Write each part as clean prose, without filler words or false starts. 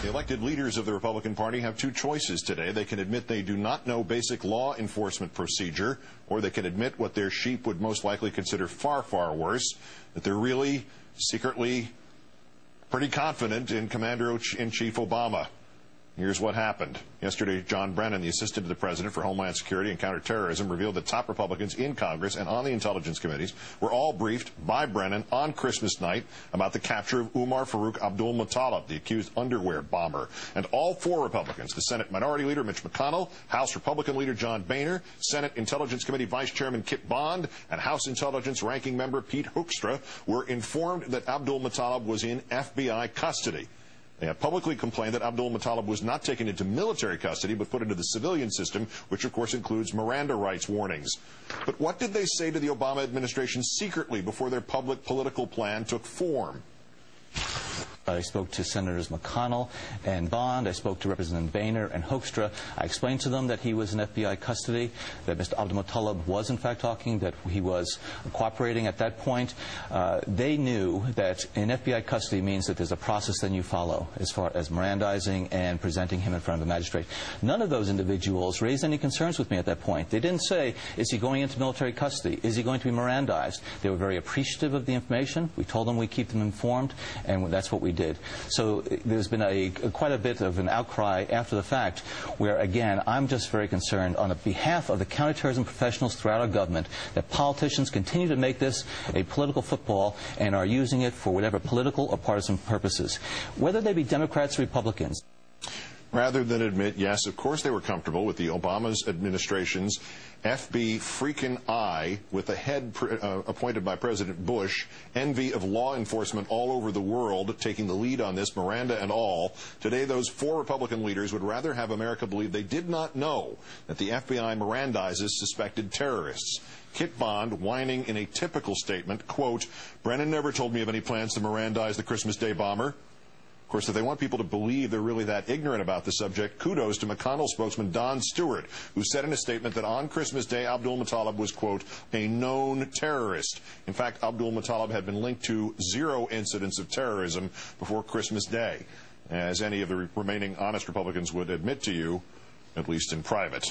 The elected leaders of the Republican Party have two choices today. They can admit they do not know basic law enforcement procedure, or they can admit what their sheep would most likely consider far, far worse, that they're really secretly pretty confident in Commander-in-Chief Obama. Here's what happened. Yesterday, John Brennan, the assistant to the president for Homeland Security and Counterterrorism, revealed that top Republicans in Congress and on the intelligence committees were all briefed by Brennan on Christmas night about the capture of Umar Farouk Abdul-Muttalib, the accused underwear bomber. And all four Republicans, the Senate Minority Leader Mitch McConnell, House Republican Leader John Boehner, Senate Intelligence Committee Vice Chairman Kit Bond, and House Intelligence Ranking Member Pete Hoekstra, were informed that Abdul-Muttalib was in FBI custody. They have publicly complained that Abdul-Muttalib was not taken into military custody, but put into the civilian system, which of course includes Miranda rights warnings. But what did they say to the Obama administration secretly before their public political plan took form? I spoke to Senators McConnell and Bond. I spoke to Representative Boehner and Hoekstra. I explained to them that he was in FBI custody, that Mr. Abdul-Muttalib was in fact talking, that he was cooperating at that point. They knew that in FBI custody means that there's a process that you follow as far as Mirandizing and presenting him in front of a magistrate. None of those individuals raised any concerns with me at that point. They didn't say, is he going into military custody? Is he going to be Mirandized? They were very appreciative of the information. We told them we keep them informed, and that's what we did. So there's been quite a bit of an outcry after the fact where, again, I'm just very concerned on the behalf of the counterterrorism professionals throughout our government that politicians continue to make this a political football and are using it for whatever political or partisan purposes, whether they be Democrats or Republicans. Rather than admit, yes, of course they were comfortable with the Obama's administration's FB freaking eye with a head appointed by President Bush, envy of law enforcement all over the world, taking the lead on this, Miranda and all. Today, those four Republican leaders would rather have America believe they did not know that the FBI Mirandizes suspected terrorists. Kit Bond, whining in a typical statement, quote, Brennan never told me of any plans to Mirandize the Christmas Day bomber. Of course, if they want people to believe they're really that ignorant about the subject, kudos to McConnell spokesman Don Stewart, who said in a statement that on Christmas Day, Abdul-Muttalib was, quote, a known terrorist. In fact, Abdul-Muttalib had been linked to 0 incidents of terrorism before Christmas Day, as any of the remaining honest Republicans would admit to you, at least in private.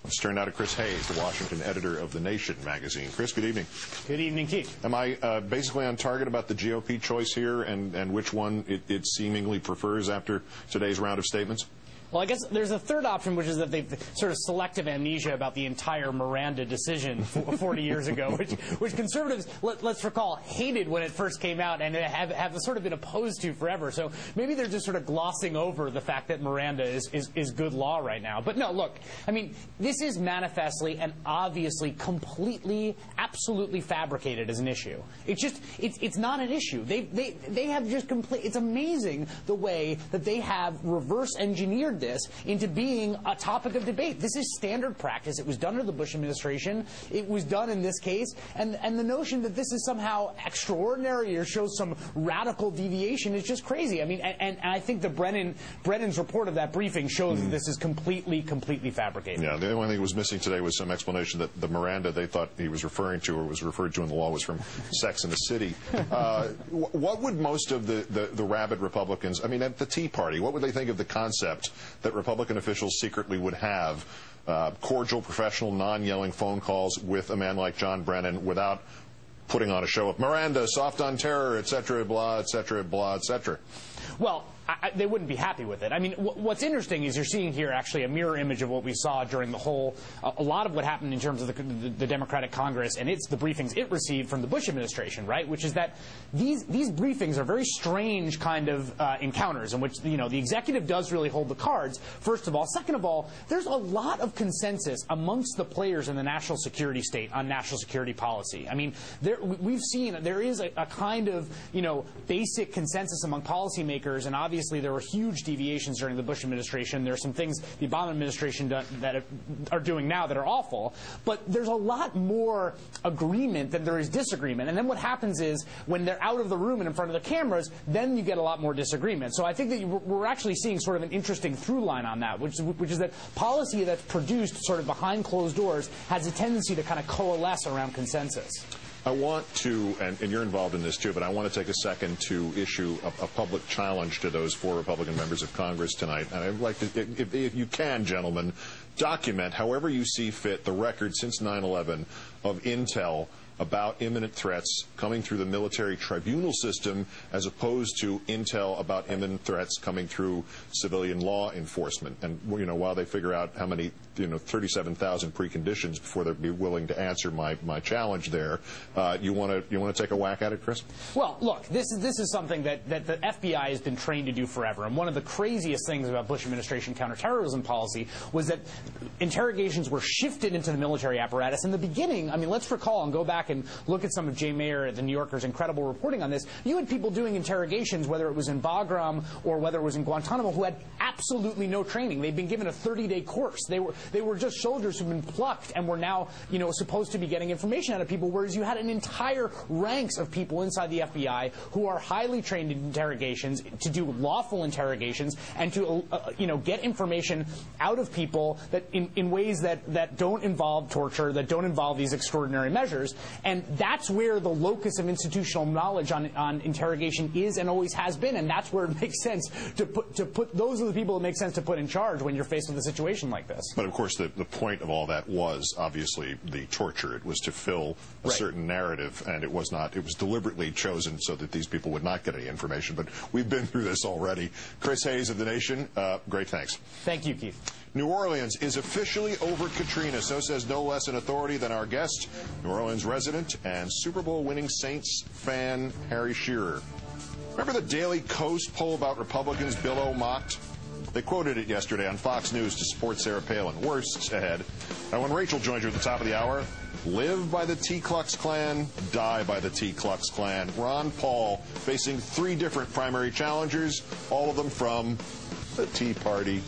Let's turn now to Chris Hayes, the Washington editor of The Nation magazine. Chris, good evening. Good evening, Keith. Am I basically on target about the GOP choice here and which one it seemingly prefers after today's round of statements? Well, I guess there's a third option, which is that they've sort of selective amnesia about the entire Miranda decision 40 years ago, which conservatives, let's recall, hated when it first came out and have sort of been opposed to forever. So maybe they're just sort of glossing over the fact that Miranda is good law right now. But no, look, I mean, this is manifestly and obviously completely, absolutely fabricated as an issue. It's not an issue. They have just it's amazing the way that they have reverse engineered this into being a topic of debate. This is standard practice. It was done under the Bush administration. It was done in this case. And the notion that this is somehow extraordinary or shows some radical deviation is just crazy. I mean, and I think the Brennan's report of that briefing shows that this is completely fabricated. Yeah, the only thing that was missing today was some explanation that the Miranda they thought he was referring to or was referred to in the law was from Sex and the City. What would most of the rabid Republicans, I mean, at the Tea Party, what would they think of the concept that Republican officials secretly would have cordial, professional, non-yelling phone calls with a man like John Brennan without putting on a show of Miranda, soft on terror, et cetera, blah, et cetera, blah, et cetera? Well, they wouldn't be happy with it. I mean, what's interesting is you're seeing here actually a mirror image of what we saw during the whole, a lot of what happened in terms of the Democratic Congress and the briefings it received from the Bush administration, right? Which is that these briefings are very strange kind of encounters in which, you know, the executive does really hold the cards, first of all. Second of all, there's a lot of consensus amongst the players in the national security state on national security policy. I mean, we've seen there is a kind of, you know, basic consensus among policymakers, and obviously there were huge deviations during the Bush administration. There are some things the Obama administration that are doing now that are awful, but there's a lot more agreement than there is disagreement. And then what happens is when they're out of the room and in front of the cameras, then you get a lot more disagreement. So I think that we're actually seeing sort of an interesting through line on that, which is that policy that's produced sort of behind closed doors has a tendency to kind of coalesce around consensus. I want to, and you're involved in this too, but I want to take a second to issue a public challenge to those 4 Republican members of Congress tonight. And I'd like to, if you can, gentlemen, document, however you see fit, the record since 9/11 of intel about imminent threats coming through the military tribunal system as opposed to intel about imminent threats coming through civilian law enforcement. And, you know, while they figure out how many, 37,000 preconditions before they'd be willing to answer my challenge there, you want to take a whack at it, Chris? Well, look, this is something that the FBI has been trained to do forever. And one of the craziest things about Bush administration counterterrorism policy was that interrogations were shifted into the military apparatus. In the beginning, I mean, let's recall and go back and look at some of Jay Mayer at the New Yorker's incredible reporting on this. You had people doing interrogations, whether it was in Bagram or whether it was in Guantanamo, who had absolutely no training. They'd been given a 30-day course. They were just soldiers who'd been plucked and were now, supposed to be getting information out of people, whereas you had an entire ranks of people inside the FBI who are highly trained in interrogations, to do lawful interrogations, and to, get information out of people that in ways that don't involve torture, that don't involve these extraordinary measures. And that's where the locus of institutional knowledge on interrogation is and always has been, and that's where it makes sense to put those are the people it makes sense to put in charge when you're faced with a situation like this. But of course, the point of all that was obviously the torture. It was to fill a certain narrative, and it was deliberately chosen so that these people would not get any information. But we've been through this already. Chris Hayes of The Nation, great thanks. Thank you, Keith. New Orleans is officially over Katrina, so says no less an authority than our guest, New Orleans resident and Super Bowl winning Saints fan Harry Shearer. Remember the Daily Kos poll about Republicans Bill O mocked? They quoted it yesterday on Fox News to support Sarah Palin. Worse ahead. And when Rachel joins you at the top of the hour, live by the Ku Klux Klan, die by the Ku Klux Klan. Ron Paul facing 3 different primary challengers, all of them from the Tea Party.